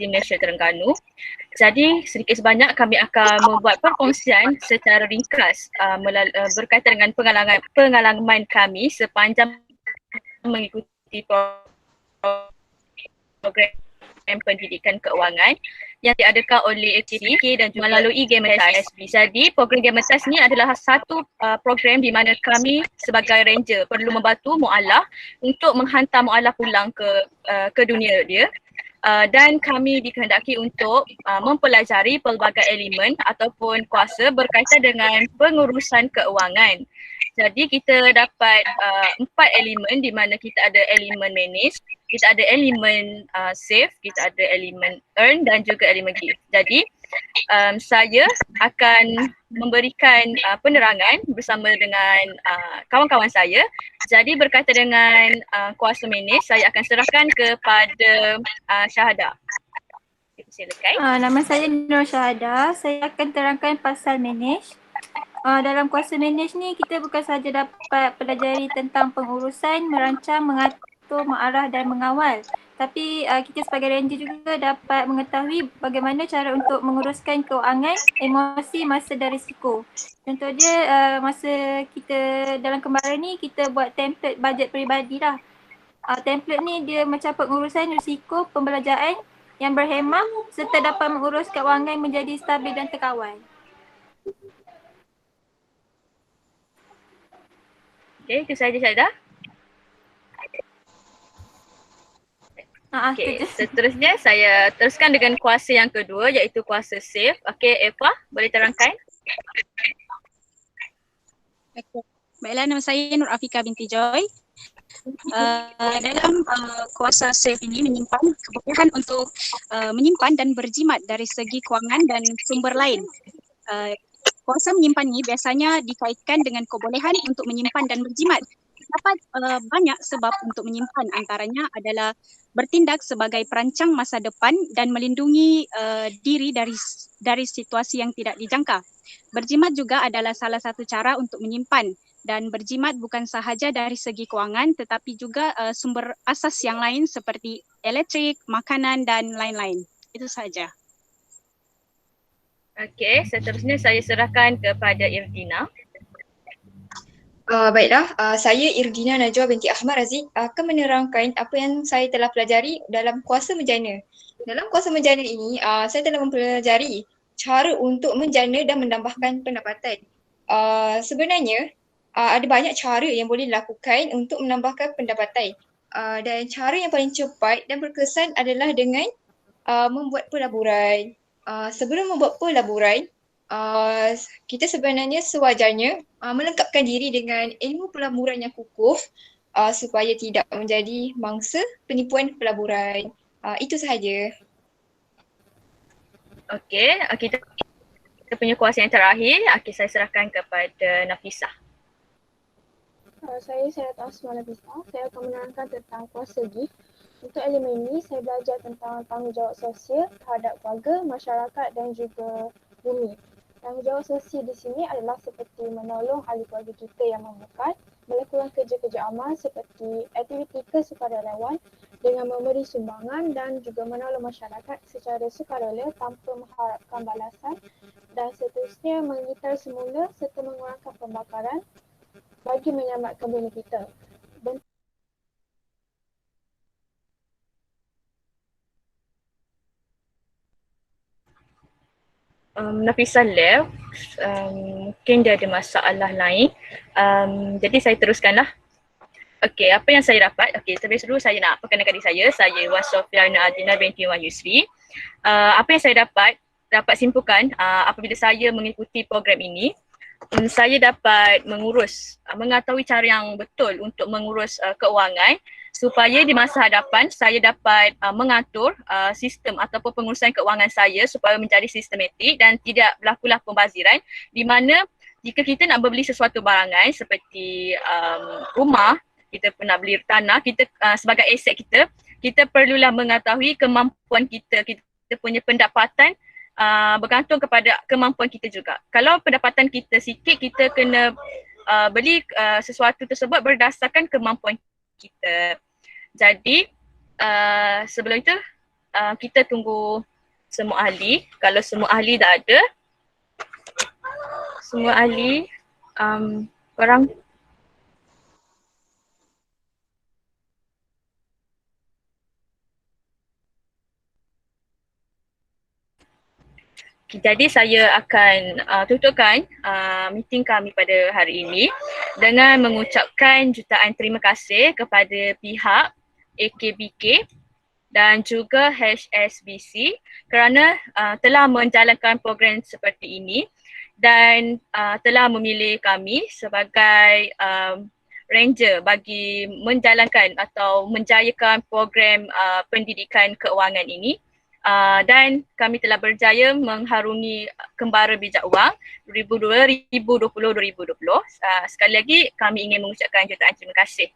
Universiti Malaysia Terengganu. Jadi sedikit sebanyak kami akan membuat perkongsian secara ringkas berkaitan dengan pengalaman kami sepanjang mengikuti program pendidikan keuangan yang diadakan oleh FTC dan juga melalui Gamertas SB. Jadi program Gamertas ni adalah satu program di mana kami sebagai ranger perlu membantu mualaf untuk menghantar mualaf pulang ke dunia dia. Dan kami dikehendaki untuk mempelajari pelbagai elemen ataupun kuasa berkaitan dengan pengurusan keuangan. Jadi kita dapat 4 elemen di mana kita ada elemen manage, kita ada elemen save, kita ada elemen earn dan juga elemen give. Jadi saya akan memberikan penerangan bersama dengan kawan-kawan saya. Jadi berkaitan dengan kuasa manage, saya akan serahkan kepada Syahadah. Silakan. Nama saya Nur Syahadah. Saya akan terangkan pasal manage. Dalam kuasa manage ni kita bukan sahaja dapat pelajari tentang pengurusan, merancang, mengatur, mengarah dan mengawal. Tapi kita sebagai ranger juga dapat mengetahui bagaimana cara untuk menguruskan keuangan, emosi, masa dan risiko. Contoh dia masa kita dalam kembaran ni kita buat template bajet peribadi lah. Template ni dia macam pengurusan risiko, pembelajaran yang berhemah serta dapat mengurus keuangan menjadi stabil dan terkawal. Okey, itu sahaja Syahadah. Okey, seterusnya saya teruskan dengan kuasa yang kedua iaitu kuasa save. Okey, Eva boleh terangkan? Okay. Baiklah, nama saya Nur Afika binti Joy. Dalam kuasa save ini menyimpan kebolehan untuk menyimpan dan berjimat dari segi kewangan dan sumber lain. Kuasa menyimpan ini biasanya dikaitkan dengan kebolehan untuk menyimpan dan berjimat. Terdapat banyak sebab untuk menyimpan, antaranya adalah bertindak sebagai perancang masa depan dan melindungi diri dari situasi yang tidak dijangka. Berjimat juga adalah salah satu cara untuk menyimpan, dan berjimat bukan sahaja dari segi kewangan tetapi juga sumber asas yang lain seperti elektrik, makanan dan lain-lain. Itu sahaja. Okey, seterusnya saya serahkan kepada Irdina. Baiklah, saya Irdina Najwa binti Ahmad Razik akan menerangkan apa yang saya telah pelajari dalam kuasa menjana. Dalam kuasa menjana ini, saya telah mempelajari cara untuk menjana dan menambahkan pendapatan. Sebenarnya, ada banyak cara yang boleh dilakukan untuk menambahkan pendapatan. Dan cara yang paling cepat dan berkesan adalah dengan membuat pelaburan. Sebelum membuat pelaburan, kita sebenarnya sewajarnya melengkapkan diri dengan ilmu pelaburan yang kukuh supaya tidak menjadi mangsa penipuan pelaburan. Itu sahaja. Okey, kita punya kuasa yang terakhir. Okey, saya serahkan kepada Nafisah. Saya Asma Nafisah. Saya akan menerangkan tentang kuasa gift. Untuk elemen ini, saya belajar tentang tanggungjawab sosial terhadap keluarga, masyarakat dan juga bumi. Tanggungjawab sosial di sini adalah seperti menolong ahli keluarga kita yang memerlukan, melakukan kerja-kerja amal seperti aktiviti kesukarelawan dengan memberi sumbangan dan juga menolong masyarakat secara sukarela tanpa mengharapkan balasan, dan seterusnya mengitar semula serta mengurangkan pembakaran bagi menyelamatkan bumi kita. Nafisah left, mungkin dia ada masalah lain. Jadi saya teruskanlah. Okey, apa yang saya dapat? Okey, terlebih dahulu saya nak perkenalkan diri saya Wan Sofiana Adina binti Wan Yusri. Apa yang saya dapat simpulkan apabila saya mengikuti program ini, saya dapat mengetahui cara yang betul untuk mengurus keuangan supaya di masa hadapan saya dapat mengatur sistem ataupun pengurusan keuangan saya supaya menjadi sistematik dan tidak berlakulah pembaziran, di mana jika kita nak membeli sesuatu barangan seperti rumah, kita pernah beli tanah, kita sebagai aset kita perlulah mengetahui kemampuan kita punya pendapatan bergantung kepada kemampuan kita juga. Kalau pendapatan kita sikit, kita kena beli sesuatu tersebut berdasarkan kemampuan kita. Jadi sebelum itu kita tunggu semua ahli. Kalau semua ahli dah ada, semua ahli korang jadi saya akan tutupkan meeting kami pada hari ini dengan mengucapkan jutaan terima kasih kepada pihak AKBK dan juga HSBC kerana telah menjalankan program seperti ini dan telah memilih kami sebagai ranger bagi menjalankan atau menjayakan program pendidikan keuangan ini. Dan kami telah berjaya mengharungi Kembara Bijak Wang 2020-2020. Sekali lagi kami ingin mengucapkan jutaan terima kasih.